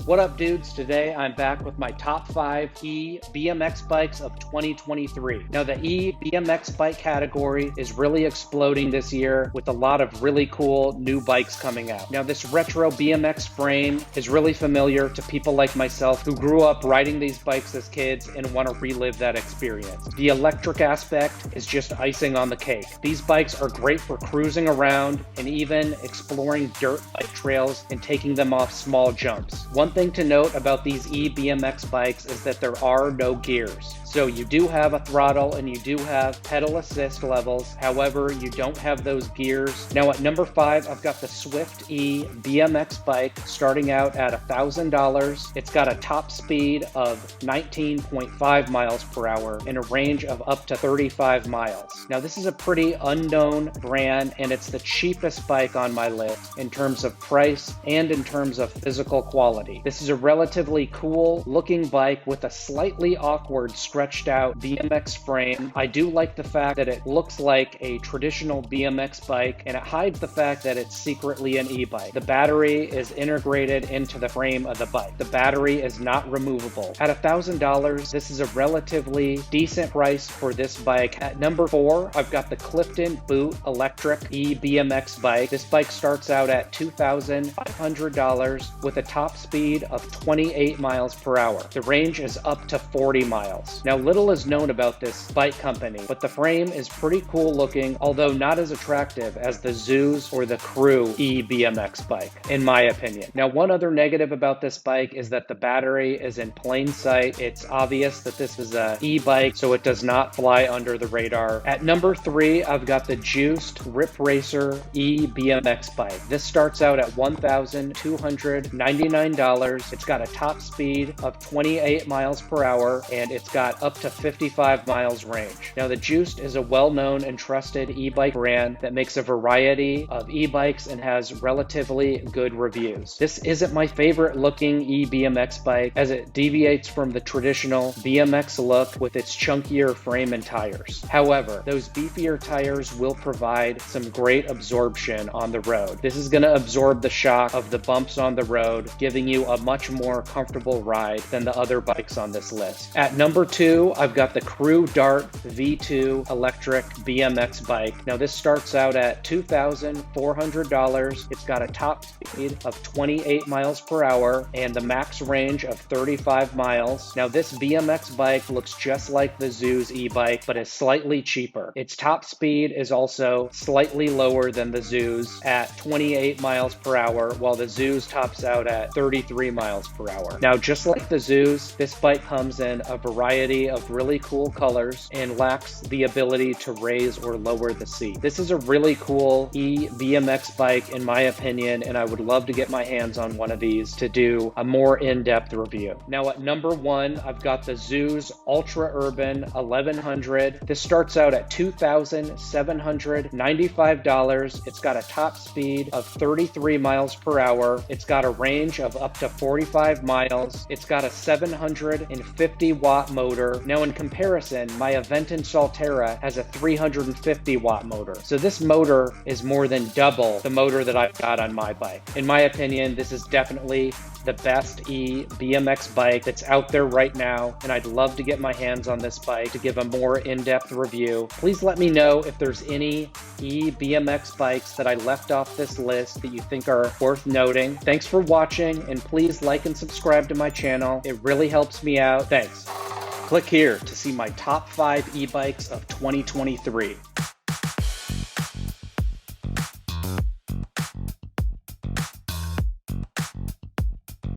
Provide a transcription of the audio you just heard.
What up, dudes? Today I'm back with my top 5 E-BMX bikes of 2023. Now, the E-BMX bike category is really exploding this year with a lot of really cool new bikes coming out. Now, this retro BMX frame is really familiar to people like myself who grew up riding these bikes as kids and want to relive that experience. The electric aspect is just icing on the cake. These bikes are great for cruising around and even exploring dirt bike trails and taking them off small jumps. One thing to note about these E-BMX bikes is that there are no gears. So you do have a throttle and you do have pedal assist levels. However, you don't have those gears. Now at number 5, I've got the Swift E BMX bike starting out at $1,000. It's got a top speed of 19.5 miles per hour and a range of up to 35 miles. Now this is a pretty unknown brand and it's the cheapest bike on my list in terms of price and in terms of physical quality. This is a relatively cool looking bike with a slightly awkward stretched out BMX frame. I do like the fact that it looks like a traditional BMX bike and it hides the fact that it's secretly an e-bike. The battery is integrated into the frame of the bike. The battery is not removable. At $1,000, this is a relatively decent price for this bike. At number 4, I've got the Clifton Boot Electric E-BMX bike. This bike starts out at $2,500 with a top speed of 28 miles per hour. The range is up to 40 miles. Now, little is known about this bike company, but the frame is pretty cool looking, although not as attractive as the Zooz or the Crew E-BMX bike, in my opinion. Now, one other negative about this bike is that the battery is in plain sight. It's obvious that this is an e-bike, so it does not fly under the radar. At number 3, I've got the juiced RipRacer E-BMX bike. This starts out at $1,299. It's got a top speed of 28 miles per hour, and it's got up to 55 miles range. Now, the Juiced is a well-known and trusted e-bike brand that makes a variety of e-bikes and has relatively good reviews. This isn't my favorite looking e-BMX bike as it deviates from the traditional BMX look with its chunkier frame and tires. However, those beefier tires will provide some great absorption on the road. This is going to absorb the shock of the bumps on the road, giving you a much more comfortable ride than the other bikes on this list. At number 2, I've got the Crew Dart V2 electric BMX bike. Now this starts out at $2,400. It's got a top speed of 28 miles per hour and the max range of 35 miles. Now this BMX bike looks just like the Zooz e-bike, but is slightly cheaper. Its top speed is also slightly lower than the Zooz at 28 miles per hour, while the Zooz tops out at 33 miles per hour. Now, just like the Zooz, this bike comes in a variety of really cool colors and lacks the ability to raise or lower the seat. This is a really cool E-BMX bike in my opinion, and I would love to get my hands on one of these to do a more in-depth review. Now at number 1, I've got the Zooz Ultra Urban 1100. This starts out at $2,795. It's got a top speed of 33 miles per hour. It's got a range of up to 45 miles. It's got a 750 watt motor. Now in comparison, my Aventon Salterra has a 350 watt motor. So this motor is more than double the motor that I've got on my bike. In my opinion, this is definitely the best E-BMX bike that's out there right now, and I'd love to get my hands on this bike to give a more in-depth review. Please let me know if there's any E-BMX bikes that I left off this list that you think are worth noting. Thanks for watching, and please like and subscribe to my channel. It really helps me out. Thanks. Click here to see my top 5 e-bikes of 2023.